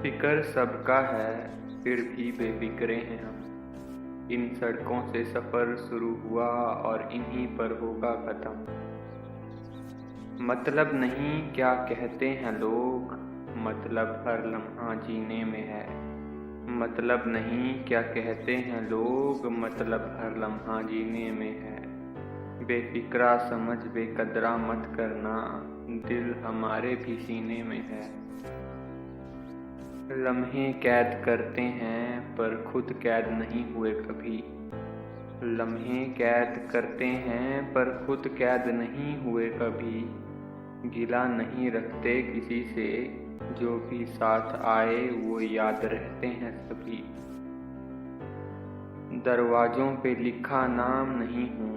फिक्र सबका है, फिर भी बेफिक्रे हैं हम। इन सड़कों से सफ़र शुरू हुआ और इन्हीं पर होगा ख़त्म। मतलब नहीं क्या कहते हैं लोग, मतलब हर लम्हा जीने में है। मतलब नहीं क्या कहते हैं लोग, मतलब हर लम्हा जीने में है। बेफिक्रा समझ बेकदरा मत करना, दिल हमारे भी सीने में है। लम्हे कैद करते हैं पर खुद कैद नहीं हुए कभी। लम्हे कैद करते हैं पर खुद कैद नहीं हुए कभी। गिला नहीं रखते किसी से, जो भी साथ आए वो याद रहते हैं सभी। दरवाज़ों पे लिखा नाम नहीं हूँ,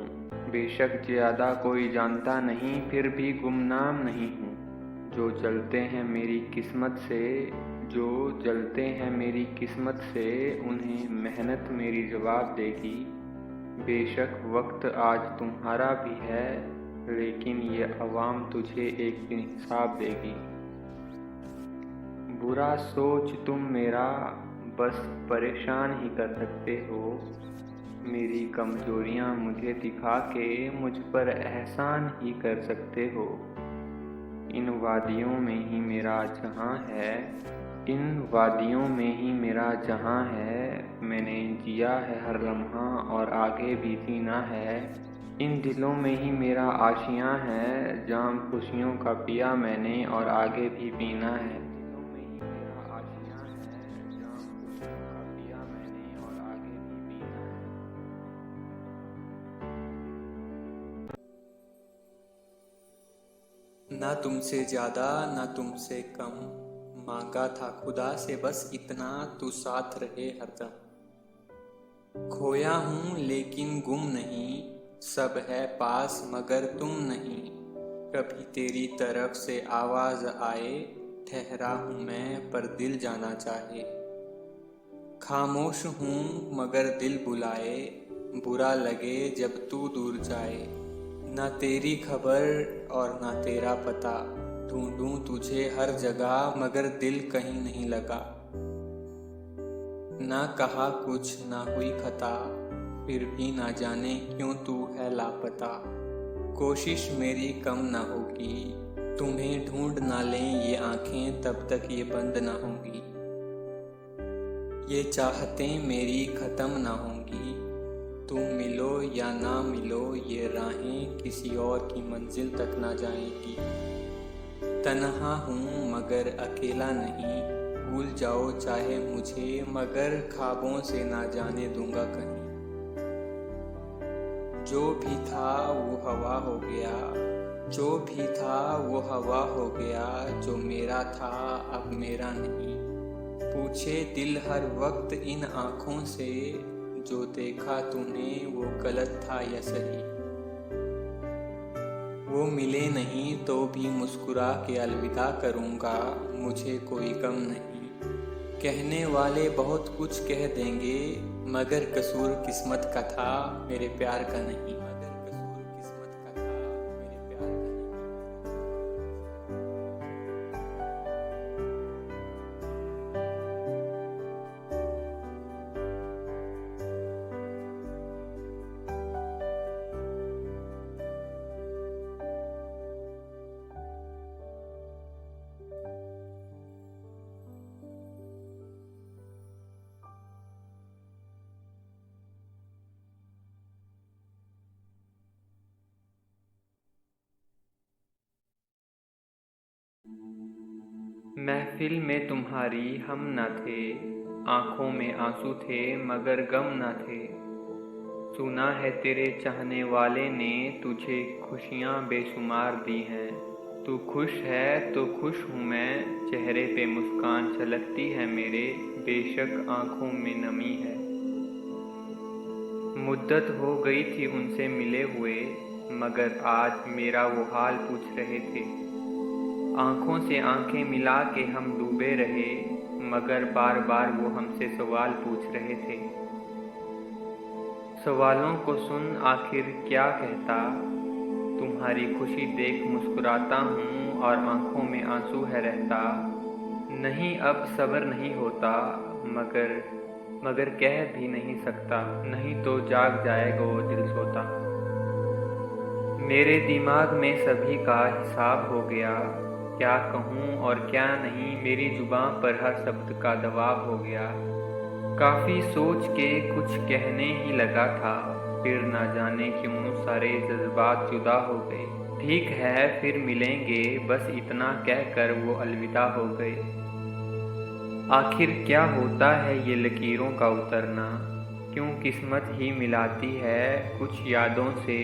बेशक ज़्यादा कोई जानता नहीं, फिर भी गुमनाम नहीं हूँ। जो जलते हैं मेरी किस्मत से, जो जलते हैं मेरी किस्मत से, उन्हें मेहनत मेरी जवाब देगी। बेशक वक्त आज तुम्हारा भी है, लेकिन ये अवाम तुझे एक दिन हिसाब देगी। बुरा सोच तुम मेरा बस परेशान ही कर सकते हो। मेरी कमजोरियाँ मुझे दिखा के मुझ पर एहसान ही कर सकते हो। इन वादियों में ही मेरा जहाँ है, इन वादियों में ही मेरा जहाँ है। मैंने जिया है हर लम्हा और आगे भी जीना है। इन दिलों में ही मेरा आशियाँ है, जाम खुशियों का पिया मैंने और आगे भी पीना है। दिलों में ही मेरा आशियाँ है, जाम खुशियों का पिया मैंने और आगे भी पीना है। ना तुमसे ज्यादा ना तुमसे कम, मांगा था खुदा से बस इतना, तू साथ रहे हरदम। खोया हूँ लेकिन गुम नहीं, सब है पास मगर तुम नहीं। कभी तेरी तरफ से आवाज आए, ठहरा हूँ मैं पर दिल जाना चाहे। खामोश हूँ मगर दिल बुलाए, बुरा लगे जब तू दूर जाए। ना तेरी खबर और ना तेरा पता, ढूंढूं तुझे हर जगह मगर दिल कहीं नहीं लगा। ना कहा कुछ ना हुई खता, फिर भी ना जाने क्यों तू है लापता। कोशिश मेरी कम ना होगी, तुम्हें ढूंढ ना लें ये आंखें तब तक ये बंद ना होंगी। ये चाहतें मेरी खत्म ना होंगी, तुम मिलो या ना मिलो ये राहें किसी और की मंजिल तक ना जाएंगी। तन्हा हूँ मगर अकेला नहीं, भूल जाओ चाहे मुझे मगर ख्वाबों से ना जाने दूंगा कहीं। जो भी था वो हवा हो गया, जो भी था वो हवा हो गया, जो मेरा था अब मेरा नहीं। पूछे दिल हर वक्त इन आँखों से, जो देखा तूने वो गलत था या सही। वो मिले नहीं तो भी मुस्कुरा के अलविदा करूँगा, मुझे कोई गम नहीं। कहने वाले बहुत कुछ कह देंगे, मगर कसूर किस्मत का था मेरे प्यार का नहीं। मगर कसूर किस्मत का था मेरे प्यार का नहीं। महफिल में तुम्हारी हम न थे, आँखों में आंसू थे मगर गम न थे। सुना है तेरे चाहने वाले ने तुझे खुशियाँ बेशुमार दी हैं। तू खुश है तो खुश हूँ मैं, चेहरे पे मुस्कान छलकती है मेरे, बेशक आँखों में नमी है। मुद्दत हो गई थी उनसे मिले हुए, मगर आज मेरा वो हाल पूछ रहे थे। आँखों से आँखें मिला के हम डूबे रहे, मगर बार बार वो हमसे सवाल पूछ रहे थे। सवालों को सुन आखिर क्या कहता, तुम्हारी खुशी देख मुस्कुराता हूँ और आँखों में आंसू है रहता। नहीं अब सब्र नहीं होता, मगर कह भी नहीं सकता, नहीं तो जाग जाएगा वो दिल सोता। मेरे दिमाग में सभी का हिसाब हो गया, क्या कहूँ और क्या नहीं मेरी जुबां पर हर शब्द का दबाव हो गया। काफ़ी सोच के कुछ कहने ही लगा था, फिर ना जाने क्यों सारे जज्बात जुदा हो गए। ठीक है फिर मिलेंगे, बस इतना कहकर वो अलविदा हो गए। आखिर क्या होता है ये लकीरों का उतरना, क्यों किस्मत ही मिलाती है कुछ यादों से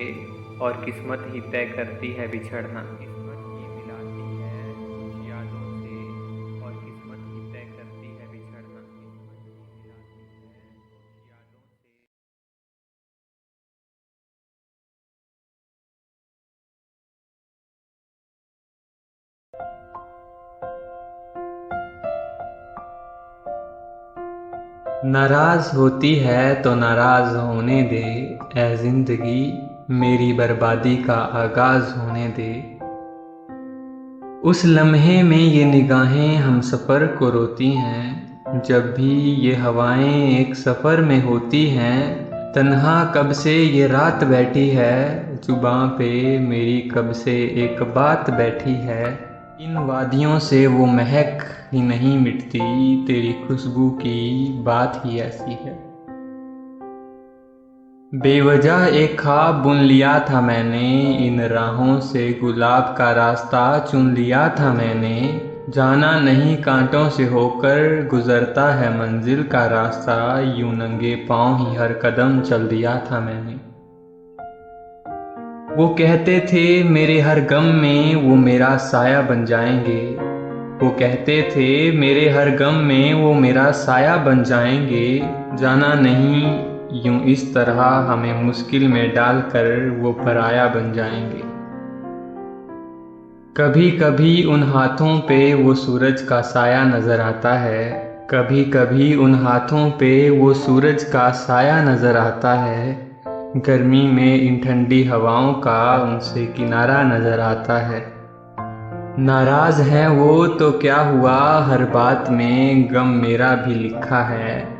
और किस्मत ही तय करती है बिछड़ना। किस्मत ही मिलाती है कुछ यादों से और किस्मत ही तय करती है बिछड़ना। किस्मत ही मिलाती है कुछ यादों से। नाराज होती है तो नाराज होने दे, ऐ जिंदगी मेरी बर्बादी का आगाज होने दे। उस लम्हे में ये निगाहें हम सफ़र को रोती हैं, जब भी ये हवाएं एक सफ़र में होती हैं। तन्हा कब से ये रात बैठी है, जुबां पे मेरी कब से एक बात बैठी है। इन वादियों से वो महक ही नहीं मिटती, तेरी खुशबू की बात ही ऐसी है। बेवजह एक ख्वाब बुन लिया था मैंने, इन राहों से गुलाब का रास्ता चुन लिया था मैंने। जाना नहीं कांटों से होकर गुजरता है मंजिल का रास्ता, यूं नंगे पांव ही हर कदम चल दिया था मैंने। वो कहते थे मेरे हर गम में वो मेरा साया बन जाएंगे, वो कहते थे मेरे हर गम में वो मेरा साया बन जाएंगे। जाना नहीं यूं इस तरह हमें मुश्किल में डालकर वो पराया बन जाएंगे। कभी कभी उन हाथों पे वो सूरज का साया नजर आता है, कभी कभी उन हाथों पे वो सूरज का साया नजर आता है। गर्मी में इन ठंडी हवाओं का उनसे किनारा नजर आता है। नाराज है वो तो क्या हुआ, हर बात में गम मेरा भी लिखा है।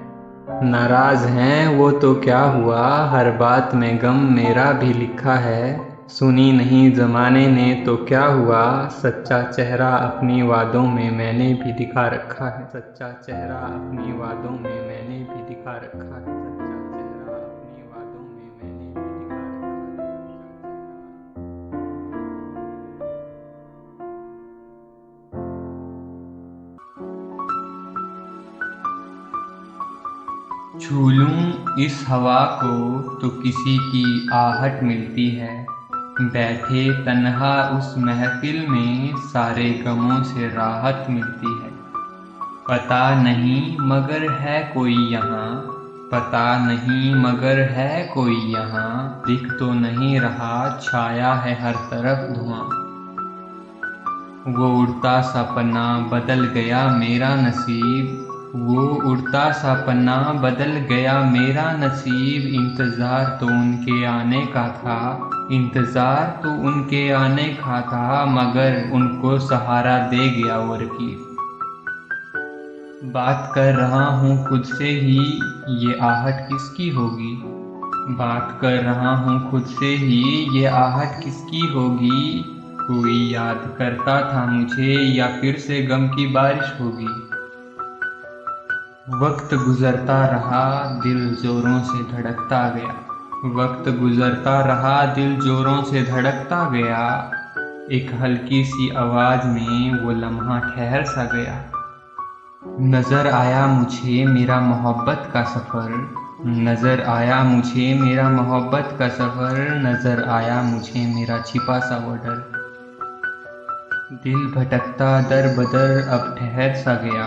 नाराज हैं वो तो क्या हुआ, हर बात में गम मेरा भी लिखा है। सुनी नहीं जमाने ने तो क्या हुआ, सच्चा चेहरा अपनी वादों में मैंने भी दिखा रखा है। सच्चा चेहरा अपनी वादों में मैंने भी दिखा रखा है। सच्चा चेहरा अपनी वादों में मैंने भी दिखा रखा है। छू लूं इस हवा को तो किसी की आहट मिलती है, बैठे तन्हा उस महफिल में सारे गमों से राहत मिलती है। पता नहीं मगर है कोई यहाँ, पता नहीं मगर है कोई यहाँ, दिख तो नहीं रहा छाया है हर तरफ धुआं। वो उड़ता सा पन्ना बदल गया मेरा नसीब, वो उड़ता सा पन्ना बदल गया मेरा नसीब। इंतज़ार तो उनके आने का था, इंतज़ार तो उनके आने का था, मगर उनको सहारा दे गया वो रकीब। बात कर रहा हूँ खुद से ही, ये आहट किसकी होगी। बात कर रहा हूँ खुद से ही, ये आहट किसकी होगी। कोई याद करता था मुझे या फिर से गम की बारिश होगी। वक्त गुजरता रहा दिल जोरों से धड़कता गया, वक्त गुजरता रहा दिल जोरों से धड़कता गया। एक हल्की सी आवाज में वो लम्हा ठहर सा गया। नजर आया मुझे मेरा मोहब्बत का सफ़र, नजर आया मुझे मेरा मोहब्बत का सफ़र, नजर आया मुझे मेरा छिपा सा वो डर। दिल भटकता दर बदर अब ठहर सा गया,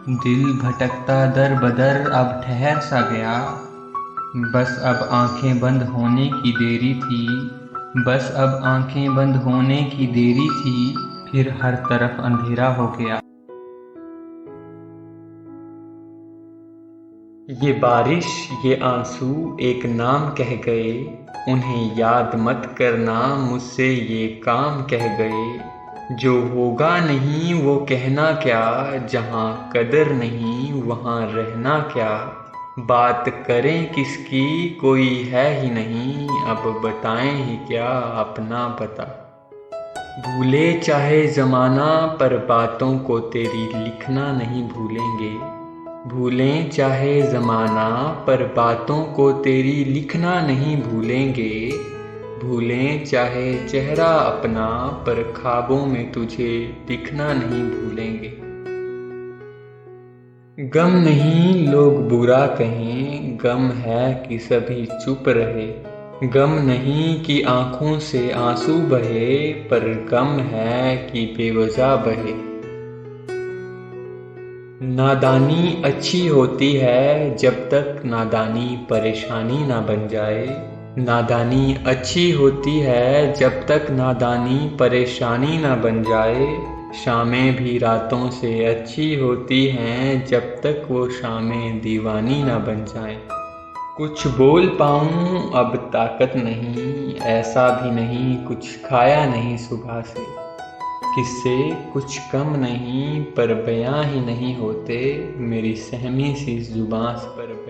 दिल भटकता दर बदर अब ठहर सा गया। बस अब आंखें बंद होने की देरी थी, बस अब आंखें बंद होने की देरी थी, फिर हर तरफ अंधेरा हो गया। ये बारिश ये आंसू एक नाम कह गए, उन्हें याद मत करना मुझसे ये काम कह गए। जो होगा नहीं वो कहना क्या, जहाँ कदर नहीं वहाँ रहना क्या। बात करें किसकी कोई है ही नहीं, अब बताएं ही क्या अपना पता। भूले चाहे ज़माना पर बातों को तेरी लिखना नहीं भूलेंगे। भूलें चाहे ज़माना पर बातों को तेरी लिखना नहीं भूलेंगे। भूलें चाहे चेहरा अपना पर ख्वाबों में तुझे दिखना नहीं भूलेंगे। गम नहीं लोग बुरा कहें, गम है कि सभी चुप रहे। गम नहीं कि आँखों से आंसू बहे, पर गम है कि बेवजह बहे। नादानी अच्छी होती है जब तक नादानी परेशानी ना बन जाए। नादानी अच्छी होती है जब तक नादानी परेशानी ना बन जाए। शामें भी रातों से अच्छी होती हैं जब तक वो शामें दीवानी ना बन जाएं। कुछ बोल पाऊँ अब ताकत नहीं, ऐसा भी नहीं कुछ खाया नहीं सुबह से। किससे कुछ कम नहीं पर बयां ही नहीं होते, मेरी सहमी सी जुबां पर